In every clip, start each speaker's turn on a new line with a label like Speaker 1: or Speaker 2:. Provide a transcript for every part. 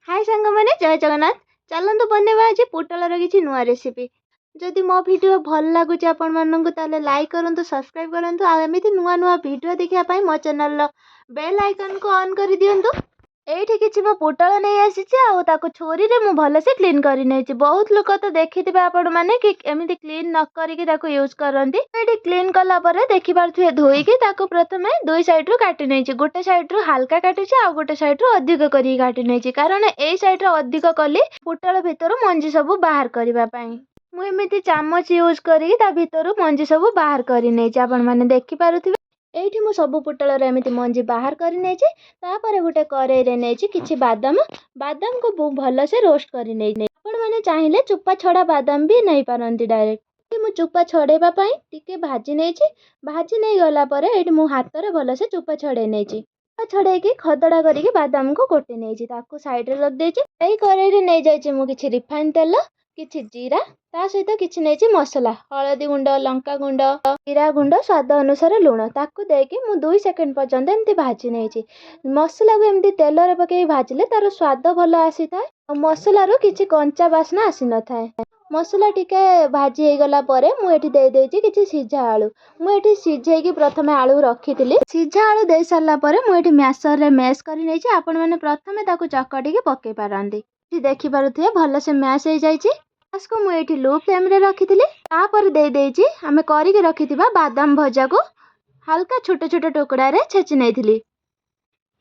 Speaker 1: हाय सांग मैंने जय जगन्नाथ। चलतु बनवा आज पोटलर किसी नुआ रेसिपी। जदि मो वीडियो भल लगुच आपण मानक ताले लाइक करंतु सब्सक्राइब करंतु आ एमिति नुआ नुआ वीडियो देखिया पई मो चैनल बेल आइकन को ऑन कर दियंतु। एठी किछि मो पोटल नै आसीछि आ ताको छोरी रे मु भल से क्लीन करि नेछि। बहुत लोक तो देखिथिबे आपण माने कि एमिति क्लीन न करी कि ताको यूज करंती। एठी क्लीन कला परे देखि पारथुए धोई कि ताको प्रथमे दुई साइड रु काटि नेछि। गोटे साइड रु हल्का काटिछि आ गोटे साइड रु अधिक करी काटि नेछि कारण ए साइड रो अधिक कली पोटल भितर मंजी सब बाहर करबा पई। मु एमिति चामच यूज करी ता भितर मंजी सब बाहर करि नेछि। आपण माने देखि पारुथिबे एठी मु सब पोटल रे एमिति मंजी बाहर करि नेछि। तापर गोटे करेई रे नेछि किछि बादाम को बहुत भल से रोस्ट करि नेछि। आपण माने चाहिले चुप्पा छड़ा बादाम भी नै पारंती डायरेक्ट। मु चुप्पा छड़ेबा पई टिके भाजी नेछि। भाजी नै गला परे एठी मु हाथ रे भल से चुप्पा छड़े नेछि। छड़े की खदड़ा करके बादाम को कोटे नेछि ताको साइड रे रख देछि। एई करेई रे नै जाइछि मु किछि रिफाइन तेल किछि जीरा ता सहित किछि नेछि मसला हळदी गुंड लंका गुंड जीरा गुंड स्वाद अनुसार लूण ताको देके मु 2 सेकंड पर्यंत एमती भाजी नेछि। मसला को एमती तेल रे पके भाजिले तार स्वाद भल आसी थाए। मसला रो किछि कंचा बासना आसी न थाए। मसला टिके भाजी हे गला परे मु एठी दे देछि किछि सिझा आलू। मु एठी सिझे की प्रथमे आलू रखितिली। सिझा आलू दे सारला परे मु एठी मैशर रे मैश करि नेछि। आपण माने प्रथमे ताको चकटी के पके पारंती। देखि पारुथिए भल से मैश हे जाइछि। इसको मु एठी लो फ्लेम रे रखितिली। तापर दे देछि हमें करी के रखितिबा बादाम भजा को हल्का छोटे छोटे टुकड़ा रे छेचि नेथिली।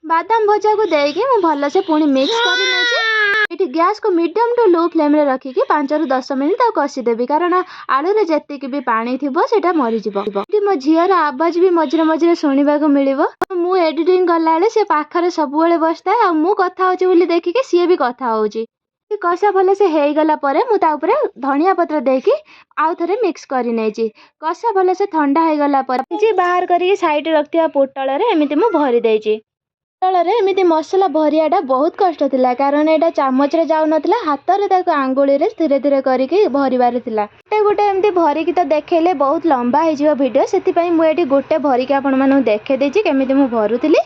Speaker 1: बादाम भजा को देके मु भल से पुनी मिक्स करि नेछि। एठी गैस को मीडियम टू लो फ्लेम रे रखी के 5 रु 10 मिनिट तक कसी देबी कारण आलू रे जत्ते भी पानी थिबो सेटा मरि जिवो। एठी मो झियर आवाज भी मझरे मझरे सुनिबा को मिलिबो। मु एडिटिंग करला बेले से पाखरे सब बेले बसता आ मु कथा होची बोली देखि के सी भी कथा होची। कषा भल से हे गला परे मु ता ऊपर धनिया पत्र देकी आउ थरे मिक्स करि नेछि। कषा भल से ठंडा हे गला परे जी बाहर करी साइड रखतिया पोटल रे एमिति मु भरि देछि। पोटल रे एमिति मसला भरियाटा बहुत कष्ट थिला कारण एटा चामच रे जाउ नथिला हाथ रे ताको आंगुली रे धीरे धीरे करिके भरिबार थिला। गोटे एमिति भरि की तो देखेले बहुत लंबा हे जिवो वीडियो सेति पई मु एठी गोटे भरि के आपण मानु देखे देछि केमिति मु भरुथिली।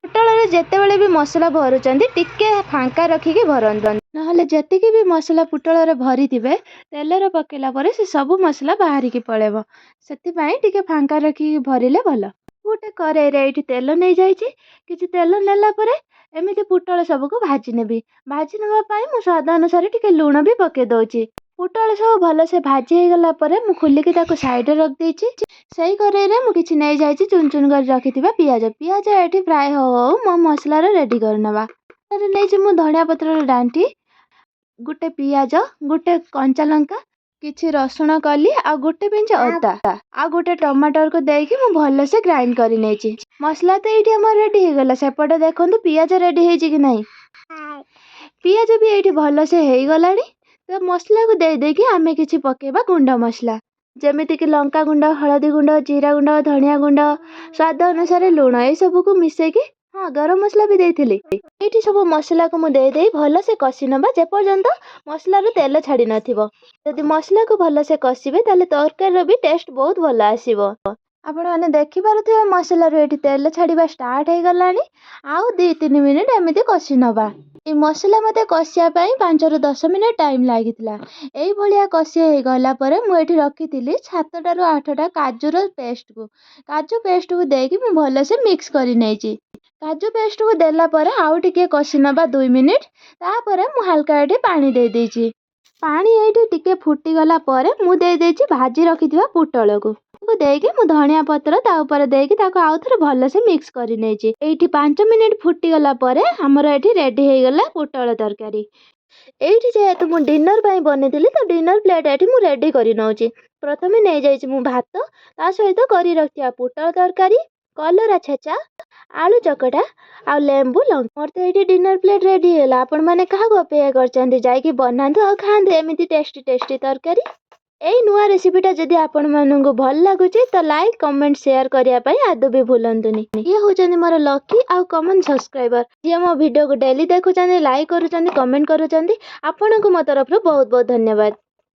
Speaker 1: पोटल रे जेते बेले भी मसला भरुचंदी टिके फांका रखी के भरंतन नहले जेतिकी भी मसला पोटल रे भरी थिबे तेल रे पकेला परे से सब मसला बाहरी की पळेबो। सेति पई टिके फांका रखी भरिले भल। गोटे करेई रे एठी तेल नै जाइछि। किछि तेल नेला परे एमिति पोटल सब को भाजी नेबी। भाजी नेबा पई मु स्वाद अनुसार टिके लूण भी पके दोछि। पोटल सब भल से भाजी हे गला परे मु खोली के ताको साइड रे रख देछि। सेही करेई रे मु किछि नै जाइछि चुन चुन कर रखिथिबा पियाज एठी फ्राई हो मो मसला रे रेडी करनबा। अरे नै जे मु धनिया पत्र रे डांटी गोटे पियाज गोटे कंचा लंका किछि रसुण कली आ गोटे पिंच अदा आ गोटे टमाटर को देकी मु भल से ग्राइंड करि नेछि। मसला तो एठी हमर रेडी हे गला। सेपटे देखंतु पियाज रेडी हे छि कि नै। पियाज भी एठी भल से हे गलानी। तो मसला को दे देकी आमे किछि पकेबा गुंड मसला जेमिति कि लंका गुंड हळदी गुंड जीरा गुंड धनिया गुंड स्वाद अनुसार लूण ए सब को मिसे की हाँ गरम मसला भी देथिली। एठी सब मसला को मु दे देई भल से कसी नबा जे पर्यंत मसला रो तेल छाडी नथिबो। यदि मसला को भल से कसीबे ताले तरकारी रो भी टेस्ट बहुत भल आसीबो। आपण माने देखि पारुथिबे मसला रो एठी तेल छाडीबा स्टार्ट हे गलानी। आउ 2-3 मिनिट एमिति कसी नबा। ए मसला मते कसिया पई 5 रु 10 मिनिट टाइम लागितला। एई भलिया कसी हे गला परे मु एठी रखितिली 7टा रु 8टा काजू रो पेस्ट को। काजू पेस्ट को देकी मु भल से मिक्स करि नेछि। काजू पेस्ट को देला परे आउ टिके कसी नबा 2 मिनिट। तापरे मु हल्का एठी पानी दे देछि। पानी एठी टिके फुटी गला परे मु दे देछि भाजी रखिथिबा पोटल को देकी मु धनिया पत्र ता ऊपर देकी ताको आउ थरे भल से मिक्स करि नेछि। एठी 5 मिनिट फुटी गला परे हमर एठी रेडी हे गला पोटल तरकारी। एठी जेहेतु मु डिनर पई बनेतिली तो डिनर प्लेट एठी मु रेडी करि नउछि। प्रथमे नै जाइछि मु भात ता सहित करि रखतिया पोटल तरकारी कलरा छेचा आलू चकटा आ लेंबू लंका। मोर तो एठी डिनर प्लेट रेडी होला। आपण माने काहा को अपेक्षा करचंदी जाई बनांतु आ खांतु एमिति टेस्टी टेस्टी तरकारी। एई नुआ रेसिपीटा जदि आपण मानंगु भल लागुची तो लाइक कमेंट शेयर करिया पई आदो भी भूलंतुनी। ये होचंदी मोर लकी आ कॉमन सब्सक्राइबर जे मो वीडियो को डेली देखुचंदी लाइक करूचंदी कमेंट करूचंदी। आपनको मो तरफ बहुत बहुत धन्यवाद।